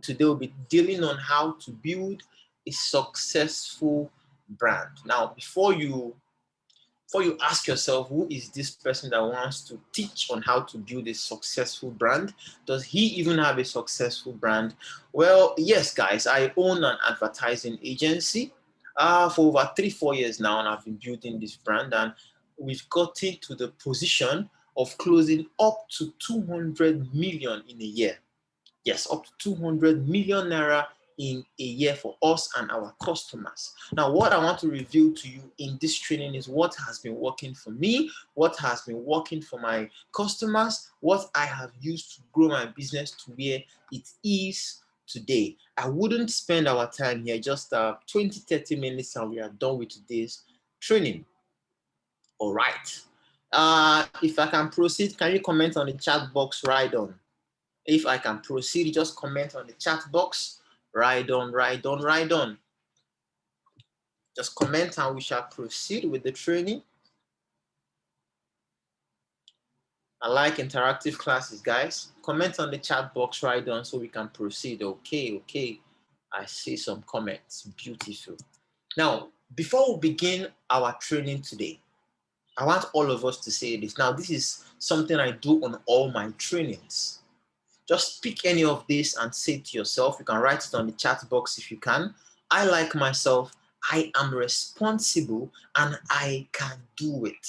today will be dealing on how to build a successful brand. Now, before you ask yourself, who is this person that wants to teach on how to build a successful brand? Does he even have a successful brand? Well, yes, guys, I own an advertising agency for over 3-4 years now, and I've been building this brand, and we've gotten to the position of closing up to 200 million in a year. Yes, up to 200 million naira in a year for us and our customers. Now, what I want to reveal to you in this training is what has been working for me, what has been working for my customers, what I have used to grow my business to where it is today. I wouldn't spend our time here, just 20-30 minutes, and we are done with today's training. All right. If I can proceed, can you comment on the chat box right on? If I can proceed, just comment on the chat box. Right on, right on, right on. Just comment and we shall proceed with the training. I like interactive classes, guys. Comment on the chat box right on so we can proceed. Okay. I see some comments. Beautiful. Now, before we begin our training today, I want all of us to say this. Now, this is something I do on all my trainings. Just pick any of this and say to yourself, you can write it on the chat box if you can. I like myself, I am responsible, and I can do it.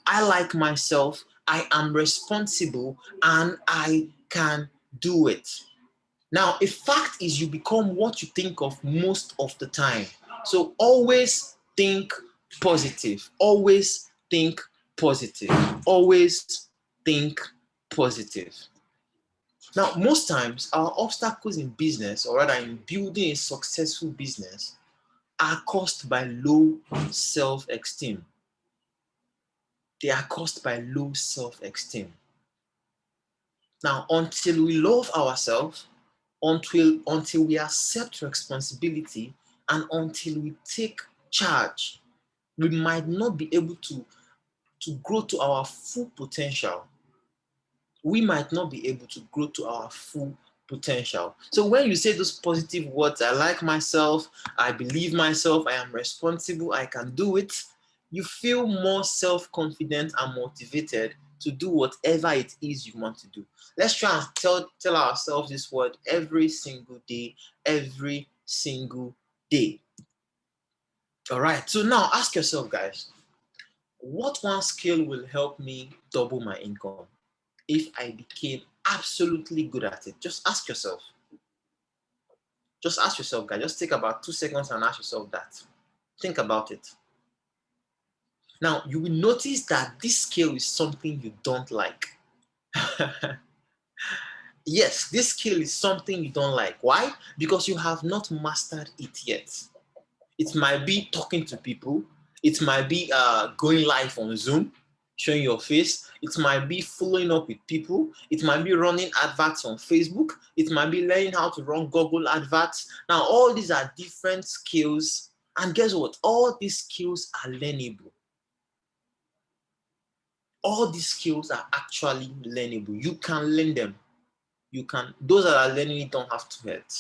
I like myself, I am responsible, and I can do it. Now, a fact is you become what you think of most of the time. So always think positive. Always think positive. Always think positive. Now, most times, our obstacles in business, or rather in building a successful business, are caused by low self-esteem. They are caused by low self-esteem. Now, until we love ourselves, until we accept responsibility, and until we take charge, we might not be able to grow to our full potential. We might not be able to grow to our full potential. So when you say those positive words, I like myself, I believe myself, I am responsible, I can do it, you feel more self-confident and motivated to do whatever it is you want to do. Let's try and tell ourselves this word every single day, every single day. All right, so now ask yourself, guys, what one skill will help me double my income if I became absolutely good at it? Just ask yourself. Just ask yourself, guys. Just take about 2 seconds and ask yourself that. Think about it. Now, you will notice that this skill is something you don't like. Yes, this skill is something you don't like. Why? Because you have not mastered it yet. It might be talking to people. It might be going live on Zoom, showing your face. It might be following up with people. It might be running adverts on Facebook. It might be learning how to run Google adverts. Now, all these are different skills. And guess what? All these skills are learnable. All these skills are actually learnable. You can learn them. Those that are learning it don't have to hurt.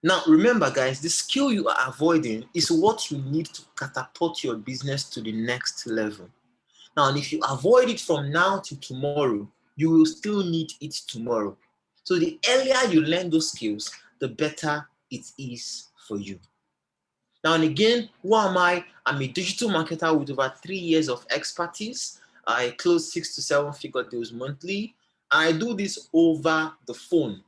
Now, remember, guys, the skill you are avoiding is what you need to catapult your business to the next level. Now, and if you avoid it from now to tomorrow, you will still need it tomorrow. So the earlier you learn those skills, the better it is for you. Now, and again, who am I? I'm a digital marketer with over 3 years of expertise. I close 6 to 7 figure deals monthly. And I do this over the phone.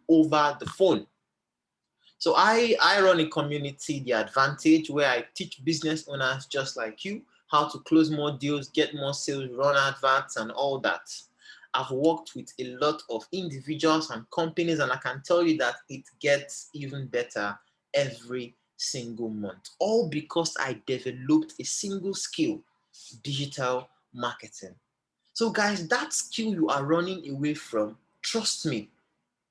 So I run a community, The Advantage, where I teach business owners just like you how to close more deals, get more sales, run adverts, and all that. I've worked with a lot of individuals and companies, and I can tell you that it gets even better every single month. All because I developed a single skill, digital marketing. So guys, that skill you are running away from, trust me,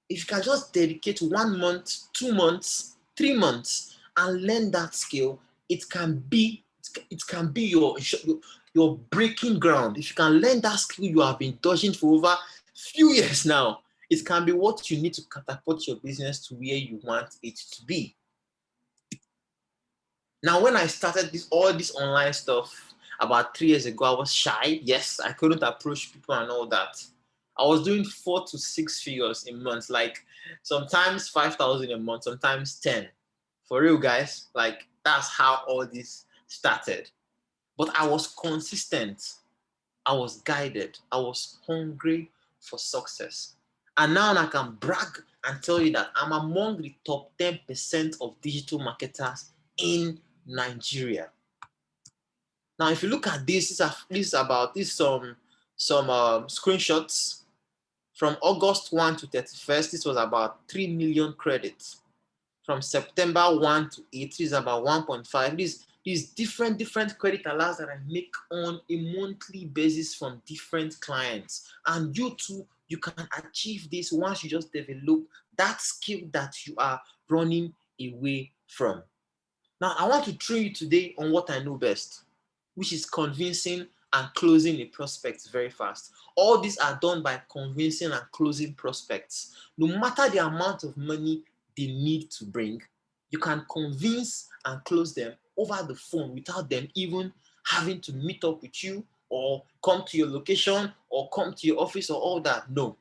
if you can just dedicate 1 month, 2 months, 3 months, and learn that skill, it can be your breaking ground. If you can learn that skill you have been dodging for over few years now, It can be what you need to catapult your business to where you want it to be. Now, when I started all this online stuff about 3 years ago, I was shy. Yes, I couldn't approach people and all that. I was doing 4 to 6 figures a month, like sometimes 5,000 a month, sometimes 10. For real, guys, like that's how all this started. But I was consistent. I was guided. I was hungry for success. And now I can brag and tell you that I'm among the top 10% of digital marketers in Nigeria. Now, if you look at this, some screenshots from August 1 to 31st. This was about 3 million credits. From September 1 to 8, this is about 1.5. These different credit alerts that I make on a monthly basis from different clients. And you too, you can achieve this once you just develop that skill that you are running away from. Now, I want to train you today on what I know best, which is convincing and closing a prospect very fast. All these are done by convincing and closing prospects. No matter the amount of money they need to bring, you can convince and close them over the phone without them even having to meet up with you or come to your location or come to your office or all that. No.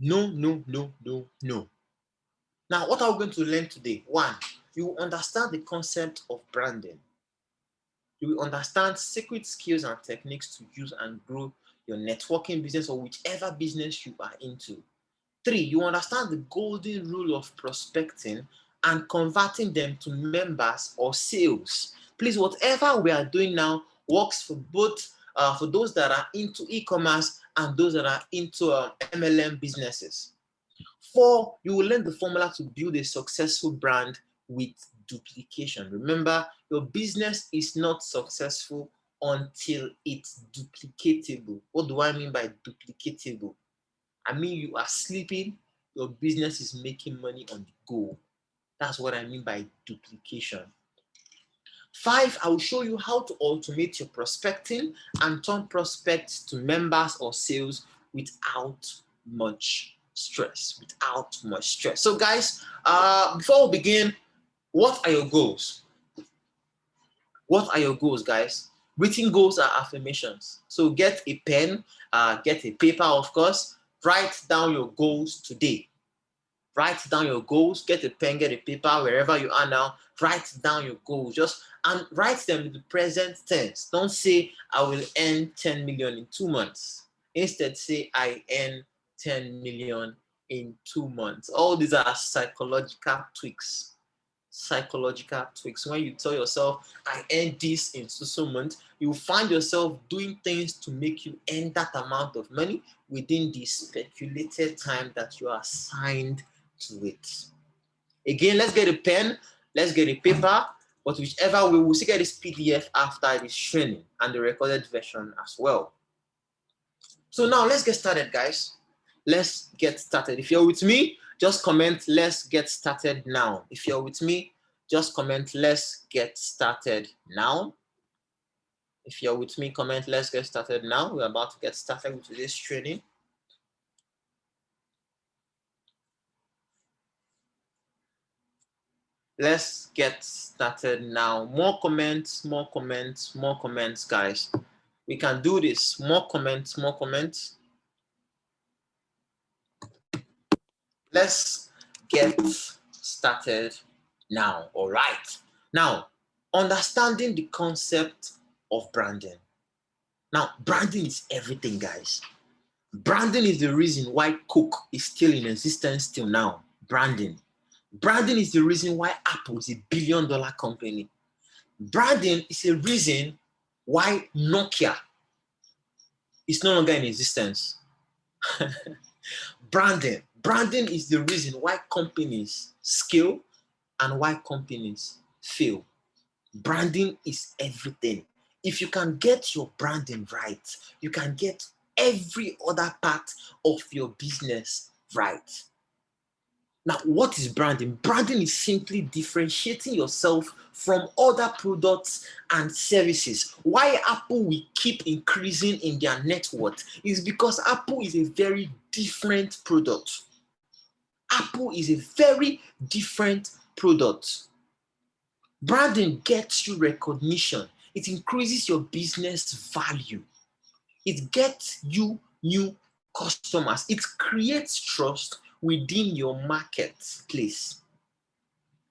No, no, no, no, no. Now, what are we going to learn today? One, you will understand the concept of branding. You will understand secret skills and techniques to use and grow your networking business or whichever business you are into. Three, you understand the golden rule of prospecting and converting them to members or sales. Please, whatever we are doing now works for both for those that are into e-commerce and those that are into MLM businesses. Four, you will learn the formula to build a successful brand with duplication. Remember, your business is not successful until it's duplicatable. What do I mean by duplicatable? I mean you are sleeping, your business is making money on the go. That's what I mean by duplication. Five, I will show you how to automate your prospecting and turn prospects to members or sales without much stress. So guys, before we begin, what are your goals? What are your goals, guys? Written goals are affirmations. So get a pen, get a paper, of course. Write down your goals today. Write down your goals. Get a pen, get a paper, wherever you are now. Write down your goals. And write them in the present tense. Don't say, I will earn 10 million in 2 months. Instead, say, I earn 10 million in 2 months. All these are psychological tweaks. When you tell yourself, I earn this in so months, you will find yourself doing things to make you earn that amount of money within the speculated time that you are assigned to it. Again, let's get a pen, let's get a paper, but whichever way, we'll still get this PDF after this training and the recorded version as well. So now let's get started, guys. Let's get started. If you're with me, just comment, let's get started now. If you're with me, just comment, let's get started now. If you're with me, comment, let's get started now. We're about to get started with today's training. Let's get started now. More comments, guys. We can do this. More comments. Let's get started now. All right. Now, understanding the concept of branding. Now, branding is everything, guys. Branding is the reason why Coke is still in existence till now. Branding. Branding is the reason why Apple is a billion-dollar company. Branding is a reason why Nokia is no longer in existence. Branding is the reason why companies scale and why companies fail. Branding is everything. If you can get your branding right, you can get every other part of your business right. Now, what is branding? Branding is simply differentiating yourself from other products and services. Why Apple will keep increasing in their net worth is because Apple is a very different product. Apple is a very different product. Branding gets you recognition. It increases your business value. It gets you new customers. It creates trust within your marketplace.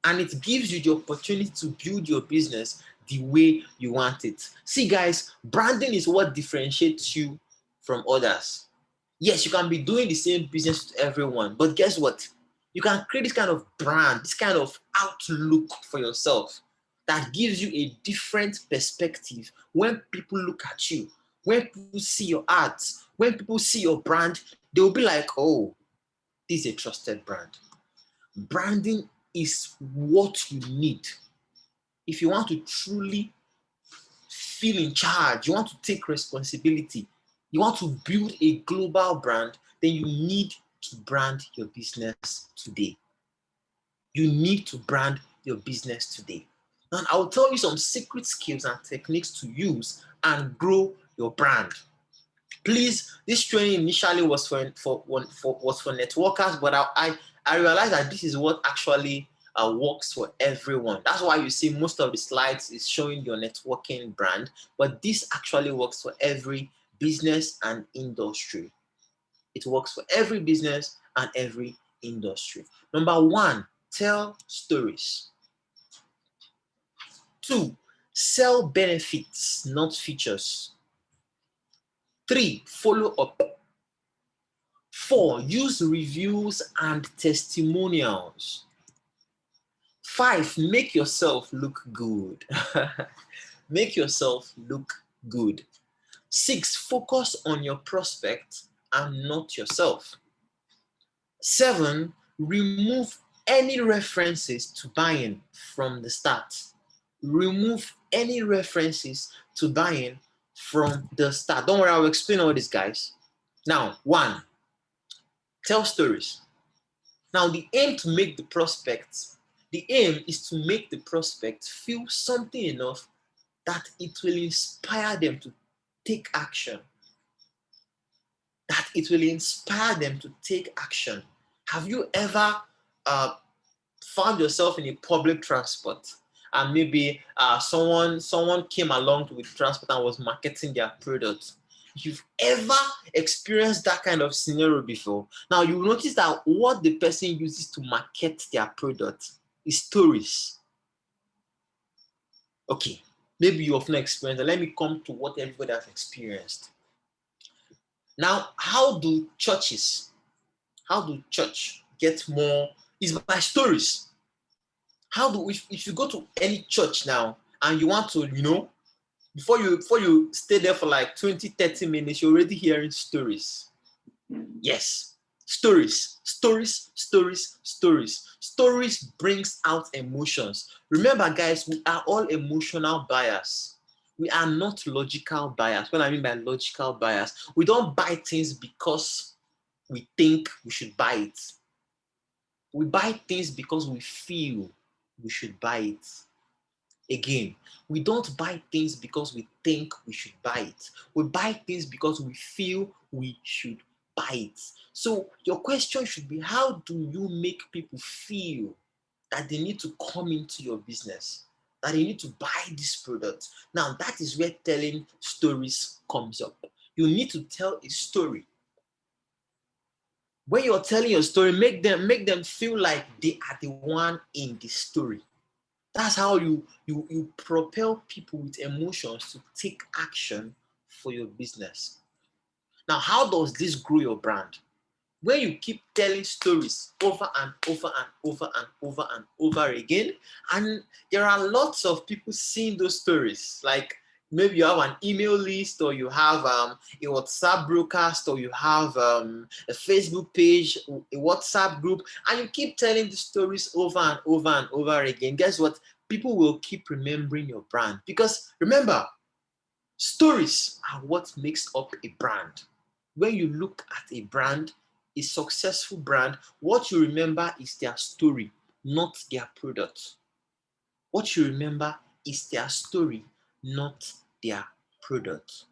And it gives you the opportunity to build your business the way you want it. See, guys, branding is what differentiates you from others. Yes, you can be doing the same business to everyone, but guess what? You can create this kind of brand, this kind of outlook for yourself that gives you a different perspective when people look at you, when people see your ads, when people see your brand, they will be like, oh, this is a trusted brand. Branding is what you need if you want to truly feel in charge, you want to take responsibility, you want to build a global brand, then you need to brand your business today. You need to brand your business today. And I'll tell you some secret skills and techniques to use and grow your brand. Please, this training initially was for networkers, but I realized that this is what actually works for everyone. That's why you see most of the slides is showing your networking brand, but this actually works for every business and industry. It works for every business and every industry. Number one, tell stories. 2, sell benefits, not features. 3, follow up. 4, use reviews and testimonials. 5, make yourself look good. Make yourself look good. 6, focus on your prospect and not yourself. 7, remove any references to buying from the start. Remove any references to buying from the start. Don't worry, I'll explain all this, guys. Now, 1, tell stories. Now, the aim is to make the prospect feel something enough that it will inspire them to take action. Have you ever found yourself in a public transport and maybe someone came along with transport and was marketing their product? You've ever experienced that kind of scenario before? Now you will notice that what the person uses to market their product is stories. Okay, maybe you have not experienced it. Let me come to what everybody has experienced. Now, how do church get more? Is by stories. If you go to any church now and you want to, before you stay there for like 20-30 minutes, you're already hearing stories. Yes, stories brings out emotions. Remember, guys, we are all emotional buyers. We are not logical buyers. What I mean by logical buyers, we don't buy things because we think we should buy it. We buy things because we feel we should buy it. Again, we don't buy things because we think we should buy it. We buy things because we feel we should buy it. So your question should be, how do you make people feel that they need to come into your business, that they need to buy this product? Now, that is where telling stories comes up. You need to tell a story. When you're telling your story, make them feel like they are the one in the story. That's how you propel people with emotions to take action for your business. Now, how does this grow your brand? When you keep telling stories over and over and over and over and over again, and there are lots of people seeing those stories, like maybe you have an email list, or you have a WhatsApp broadcast, or you have a Facebook page, a WhatsApp group, and you keep telling the stories over and over and over again. Guess what? People will keep remembering your brand, because remember, stories are what makes up a brand. When you look at a brand, a successful brand, what you remember is their story, not their product. What you remember is their story, not their product.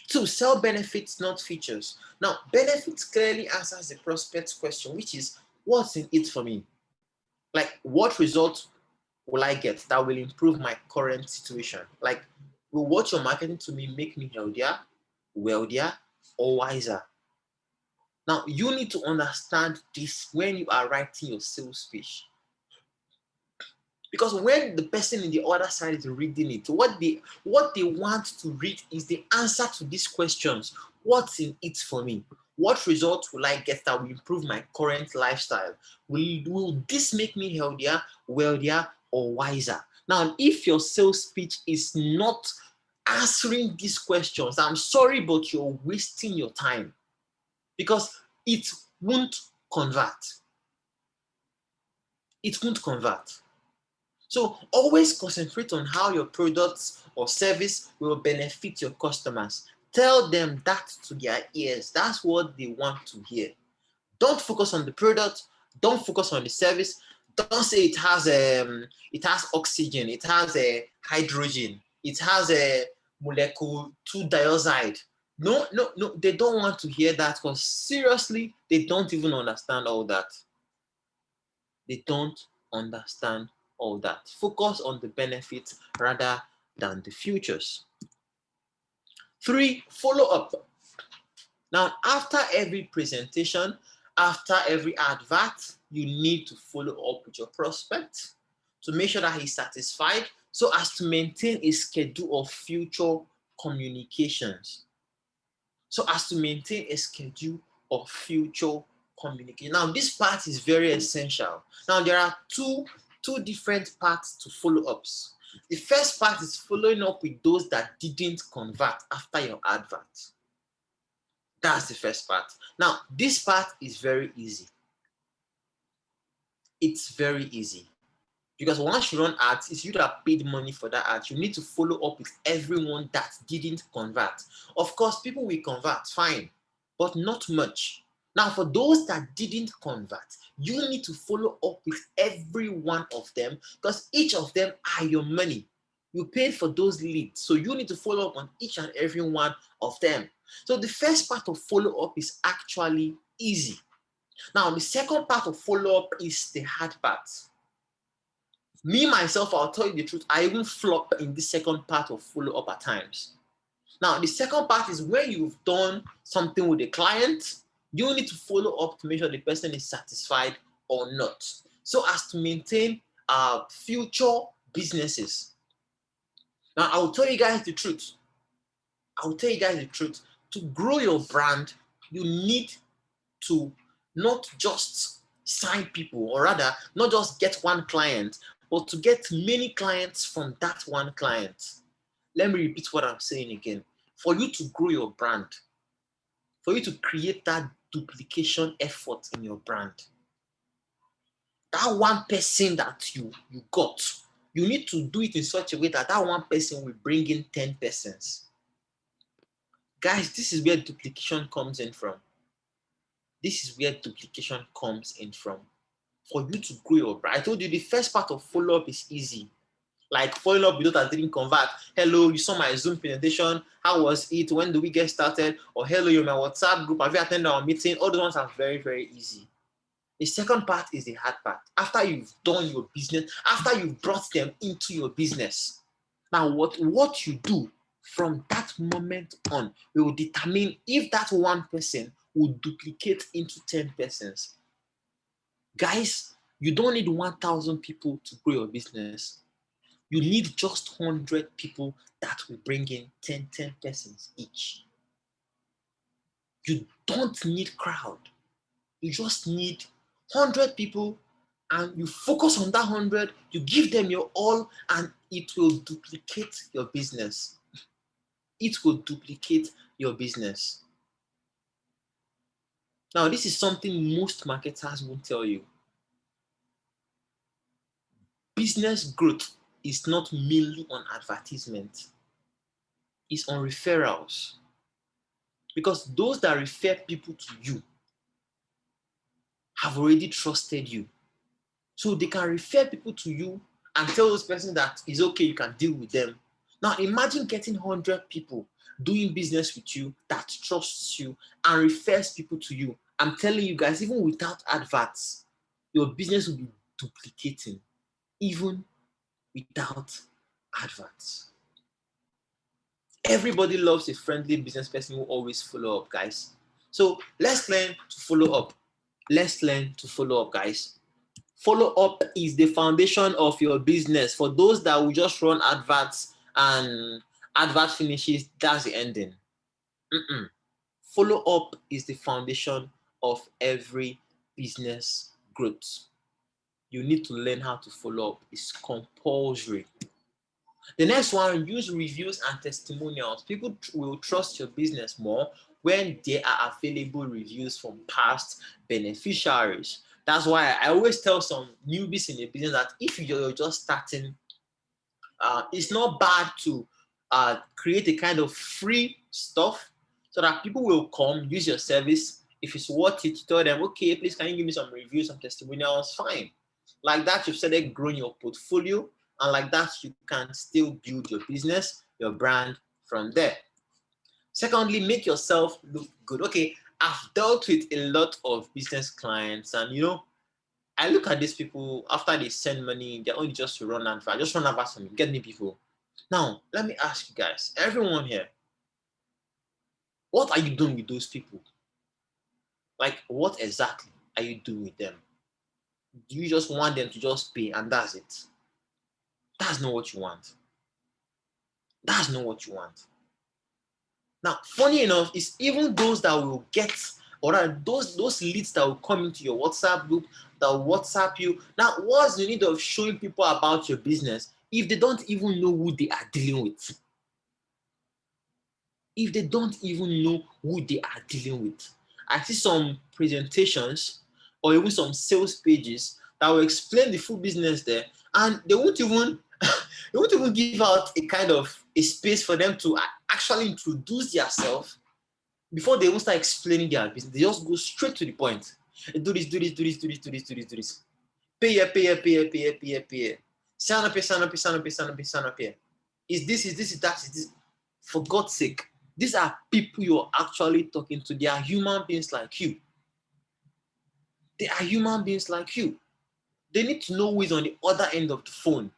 2, sell benefits, not features. Now, benefits clearly answers the prospect's question, which is, what's in it for me? Like, what result will I get that will improve my current situation? Like, will what you're marketing to me make me healthier, wealthier, or wiser? Now, you need to understand this when you are writing your sales speech. Because when the person in the other side is reading it, what they want to read is the answer to these questions. What's in it for me? What result will I get that will improve my current lifestyle? Will this make me healthier, wealthier, or wiser? Now, if your sales speech is not answering these questions, I'm sorry, but you're wasting your time because it won't convert. It won't convert. So always concentrate on how your products or service will benefit your customers. Tell them that to their ears. That's what they want to hear. Don't focus on the product. Don't focus on the service. Don't say it has oxygen. It has a hydrogen. It has a molecule 2-diazide. No. They don't want to hear that because seriously, they don't even understand all that. They don't understand all that. Focus on the benefits rather than the futures. 3, follow up. Now, after every presentation, after every advert, you need to follow up with your prospect to make sure that he's satisfied so as to maintain a schedule of future communications. So as to maintain a schedule of future communication. Now, this part is very essential. Now, there are two different parts to follow-ups. The first part is following up with those that didn't convert after your advert. That's the first part. Now, this part is very easy. It's very easy. Because once you run ads, it's you that paid money for that ad. You need to follow up with everyone that didn't convert. Of course, people will convert, fine, but not much. Now, for those that didn't convert, you need to follow up with every one of them because each of them are your money. You paid for those leads, so you need to follow up on each and every one of them. So the first part of follow-up is actually easy. Now, the second part of follow-up is the hard part. Me, myself, I'll tell you the truth, I even flop in the second part of follow-up at times. Now, the second part is when you've done something with a client, you need to follow up to make sure the person is satisfied or not, so as to maintain future businesses. Now, I'll tell you guys the truth. To grow your brand, you need to not just sign people, or rather, not just get one client, but to get many clients from that one client. Let me repeat what I'm saying again. For you to grow your brand, for you to create that duplication effort in your brand, that one person that you got, you need to do it in such a way that that one person will bring in 10 persons. Guys, this is where duplication comes in from. This is where duplication comes in from. For you to grow your brand, I told you the first part of follow-up is easy. Like following up with those that didn't convert. Hello, you saw my Zoom presentation. How was it? When do we get started? Or hello, you're my WhatsApp group. Have you attended our meeting? All those ones are very, very easy. The second part is the hard part. After you've done your business, after you've brought them into your business, now what you do from that moment on will determine if that one person will duplicate into 10 persons. Guys, you don't need 1,000 people to grow your business. You need just 100 people that will bring in 10 persons each. You don't need crowd. You just need 100 people, and you focus on that 100, you give them your all, and it will duplicate your business. It will duplicate your business. Now, this is something most marketers won't tell you. Business growth is not merely on advertisement. It's on referrals. Because those that refer people to you have already trusted you. So they can refer people to you and tell those person that it's okay, you can deal with them. Now imagine getting 100 people doing business with you that trusts you and refers people to you. I'm telling you guys, even without adverts, your business will be duplicating, even without adverts. Everybody loves a friendly business person who always follow up, guys. So let's learn to follow up. Let's learn to follow up, guys. Follow up is the foundation of your business. For those that will just run adverts and advert finishes, that's the ending. Follow up is the foundation of every business growth. You need to learn how to follow up. It's compulsory. The next one, use reviews and testimonials. People will trust your business more when there are available reviews from past beneficiaries. That's why I always tell some newbies in the business that if you're just starting, it's not bad to create a kind of free stuff so that people will come use your service. If it's worth it, tell them, okay, please can you give me some reviews, some testimonials? Fine. Like that, you've started growing your portfolio, and like that, you can still build your business, your brand from there. Secondly, make yourself look good. Okay, I've dealt with a lot of business clients, and I look at these people after they send money, they're only just to run adverts. Just run adverts for me, get me people. Now, let me ask you guys, everyone here, what are you doing with those people? Like, what exactly are you doing with them? Do you just want them to just pay and that's it? That's not what you want. That's not what you want. Now, funny enough, it's even those that will get, or those leads that will come into your WhatsApp group, that will WhatsApp you. Now, what's the need of showing people about your business if they don't even know who they are dealing with? If they don't even know who they are dealing with. I see some presentations or even some sales pages that will explain the full business there, and they won't even they won't even give out a kind of a space for them to actually introduce themselves before they even start explaining their business. They just go straight to the point. Do this, do this, do this, do this, do this, do this, do this. Pay here, pay here, pay here, pay here, pay here, pay here. Sign up here, sign up here, sign up here, sign up here, sign up here. Is this, is that, is this? For God's sake, these are people you're actually talking to. They are human beings like you. They are human beings like you. They need to know who is on the other end of the phone.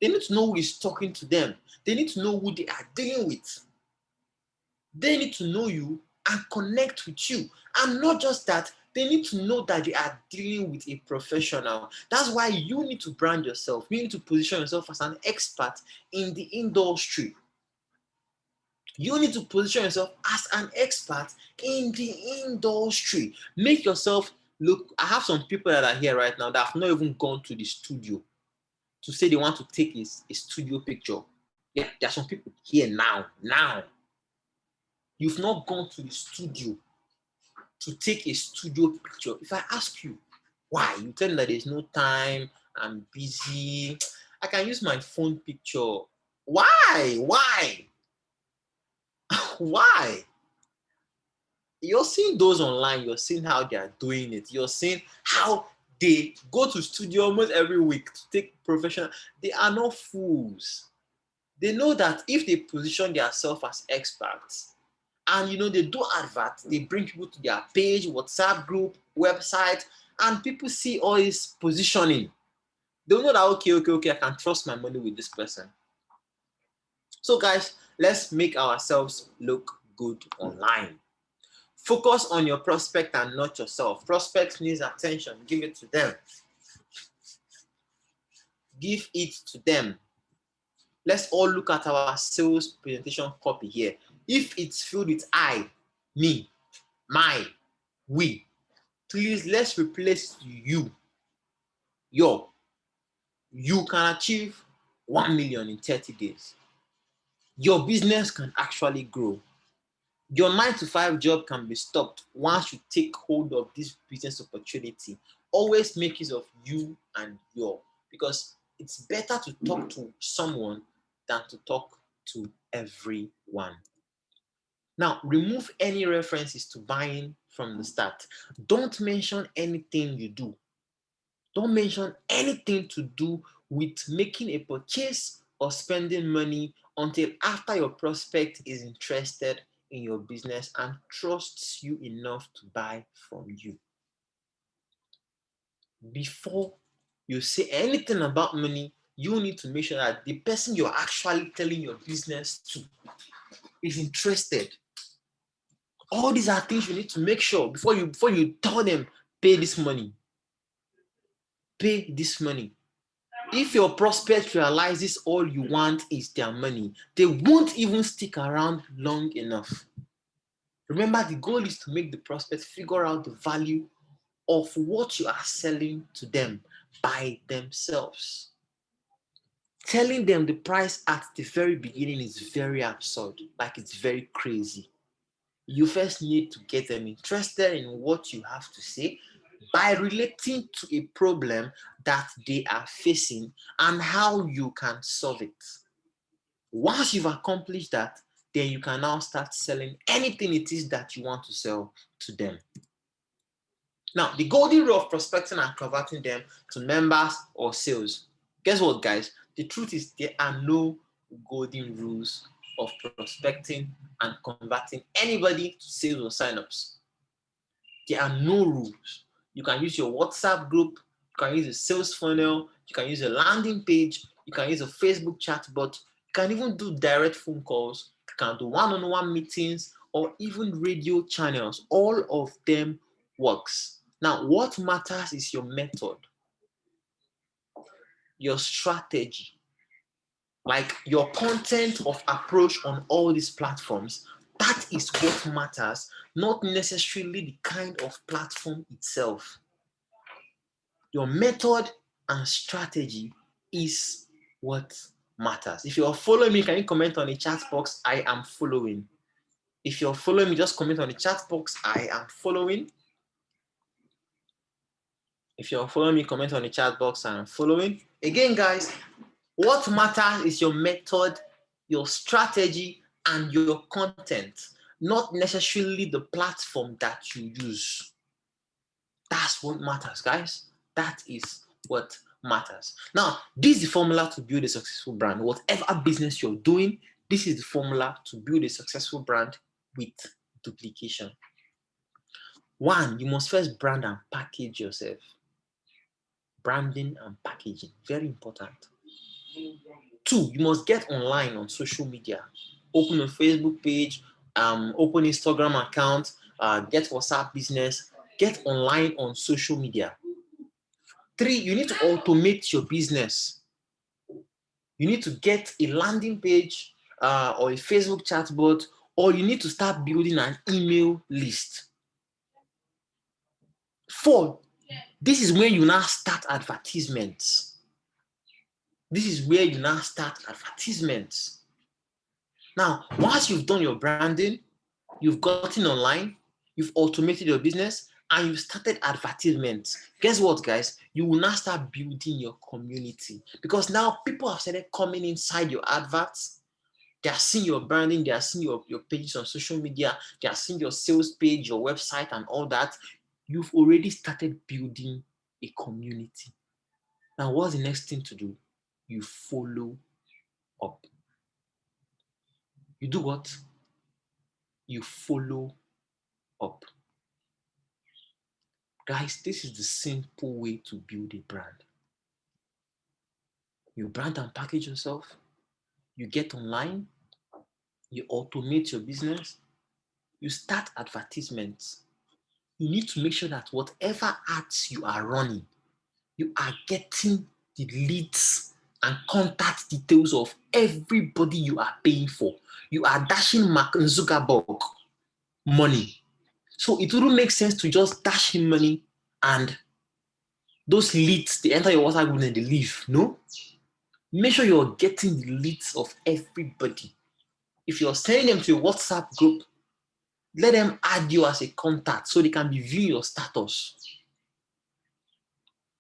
They need to know who is talking to them. They need to know who they are dealing with. They need to know you and connect with you. And not just that, they need to know that they are dealing with a professional. That's why you need to brand yourself. You need to position yourself as an expert in the industry. You need to position yourself as an expert in the industry. Make yourself look. I have some people that are here right now that have not even gone to the studio to say they want to take a studio picture. Yeah, there are some people here now. You've not gone to the studio to take a studio picture. If I ask you why, you tell me that there's no time, I'm busy, I can use my phone picture. Why? Why? You're seeing those online, you're seeing how they are doing it, you're seeing how they go to studio almost every week to take professional. They are not fools. They know that if they position themselves as experts and they do adverts, they bring people to their page, WhatsApp group, website, and people see all this positioning. They'll know that okay, I can trust my money with this person. So guys, let's make ourselves look good online. Focus on your prospect and not yourself. Prospects needs attention. Give it to them. Give it to them. Let's all look at our sales presentation copy here. If it's filled with I, me, my, we, please let's replace you. You can achieve 1 million in 30 days. Your business can actually grow. Your 9 to 5 job can be stopped once you take hold of this business opportunity. Always make use of you and your, because it's better to talk to someone than to talk to everyone. Now, remove any references to buying from the start. Don't mention anything you do. Don't mention anything to do with making a purchase or spending money until after your prospect is interested in your business and trusts you enough to buy from you. Before you say anything about money, you need to make sure that the person you're actually telling your business to is interested. All these are things you need to make sure before you tell them, pay this money. Pay this money. If your prospect realizes all you want is their money, they won't even stick around long enough. Remember, the goal is to make the prospect figure out the value of what you are selling to them by themselves. Telling them the price at the very beginning is very absurd, like it's very crazy. You first need to get them interested in what you have to say by relating to a problem that they are facing and how you can solve it. Once you've accomplished that, then you can now start selling anything it is that you want to sell to them. Now, the golden rule of prospecting and converting them to members or sales. Guess what, guys? The truth is there are no golden rules of prospecting and converting anybody to sales or signups. There are no rules. You can use your WhatsApp group, you can use a sales funnel, you can use a landing page, you can use a Facebook chat bot, you can even do direct phone calls, you can do one-on-one meetings, or even radio channels. All of them works. Now, what matters is your method, your strategy, like your content of approach on all these platforms. That is what matters, not necessarily the kind of platform itself. Your method and strategy is what matters. If you're following me, can you comment on the chat box? I am following. If you're following me, just comment on the chat box. I am following. If you're following me, comment on the chat box. I am following. Again, guys, what matters is your method, your strategy, and your content, not necessarily the platform that you use. That's what matters, guys. That is what matters. Now, this is the formula to build a successful brand. Whatever business you're doing, this is the formula to build a successful brand with duplication. One, you must first brand and package yourself. Branding and packaging, very important. Two, you must get online on social media. Open a Facebook page, open Instagram account, get WhatsApp business, get online on social media. Three, you need to automate your business. You need to get a landing page or a Facebook chatbot, or you need to start building an email list. Four, this is when you now start advertisements. This is where you now start advertisements. Now, once you've done your branding, you've gotten online, you've automated your business, and you've started advertisements, guess what, guys? You will now start building your community, because now people have started coming inside your adverts. They are seeing your branding, they are seeing your pages on social media, they are seeing your sales page, your website, and all that. You've already started building a community. Now, what's the next thing to do? You follow up. You do what? You follow up. Guys, this is the simple way to build a brand. You brand and package yourself, you get online, you automate your business, you start advertisements. You need to make sure that whatever ads you are running, you are getting the leads and contact details of everybody you are paying for. You are dashing Mark Zuckerberg money. So it wouldn't make sense to just dash him money and those leads, they enter your WhatsApp group and they leave. No? Make sure you're getting the leads of everybody. If you're sending them to a WhatsApp group, let them add you as a contact so they can be viewing your status.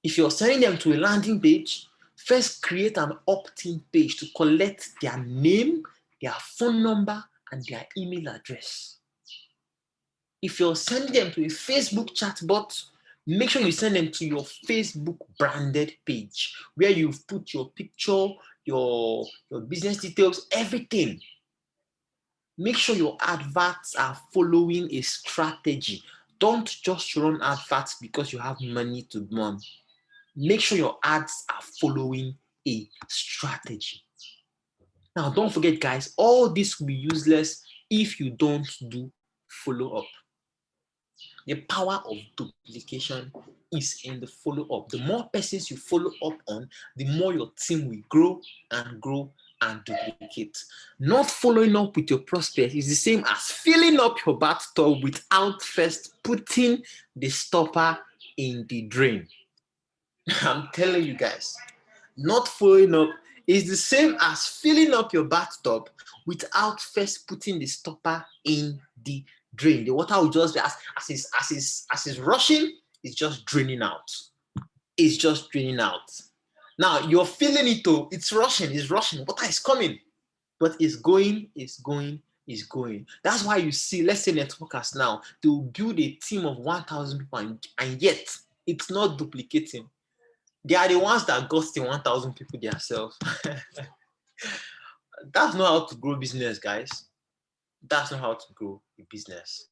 If you're sending them to a landing page, first create an opt-in page to collect their name, their phone number, and their email address. If you're sending them to a Facebook chatbot, make sure you send them to your Facebook branded page where you've put your picture, your business details, everything. Make sure your adverts are following a strategy. Don't just run adverts because you have money to run. Make sure your ads are following a strategy. Now, don't forget, guys, all this will be useless if you don't do follow up. The power of duplication is in the follow up. The more persons you follow up on, the more your team will grow and grow and duplicate. Not following up with your prospect is the same as filling up your bathtub without first putting the stopper in the drain. I'm telling you guys, not following up is the same as filling up your bathtub without first putting the stopper in the drain. The water will just, as it's rushing, it's just draining out. It's just draining out. Now you're feeling it though. It's rushing. Water is coming, but it's going. That's why you see, let's say networkers now, they'll build a team of 1,000 people, and yet it's not duplicating. They are the ones that got the 1,000 people themselves. That's not how to grow business, guys. That's not how to grow a business.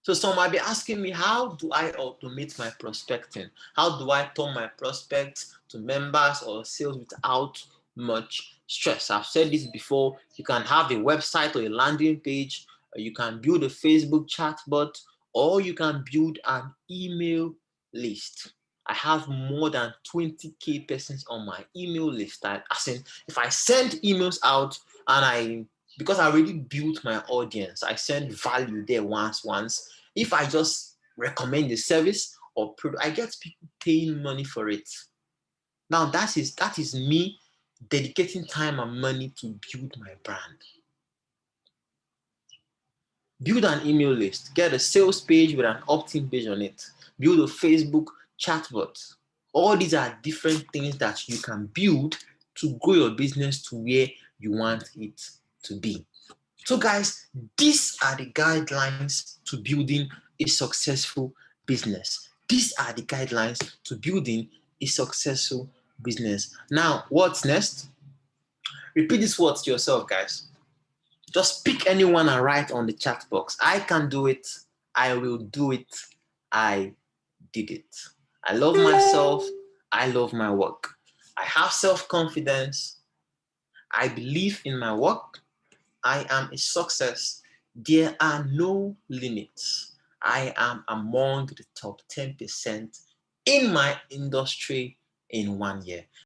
So some might be asking me, how do I automate my prospecting? How do I turn my prospects to members or sales without much stress? I've said this before. You can have a website or a landing page, or you can build a Facebook chatbot, or you can build an email list. I have more than 20K persons on my email list. As in, if I send emails out and because I already built my audience, I send value there once. If I just recommend the service or product, I get people paying money for it. Now that is me dedicating time and money to build my brand. Build an email list, get a sales page with an opt-in page on it, build a Facebook chatbot. All these are different things that you can build to grow your business to where you want it to be. So guys, these are the guidelines to building a successful business. These are the guidelines to building a successful business. Now, what's next? Repeat these words to yourself, guys. Just pick anyone and write on the chat box. I can do it. I will do it. I did it. I love myself. I love my work. I have self-confidence. I believe in my work. I am a success. There are no limits. I am among the top 10% in my industry in 1 year.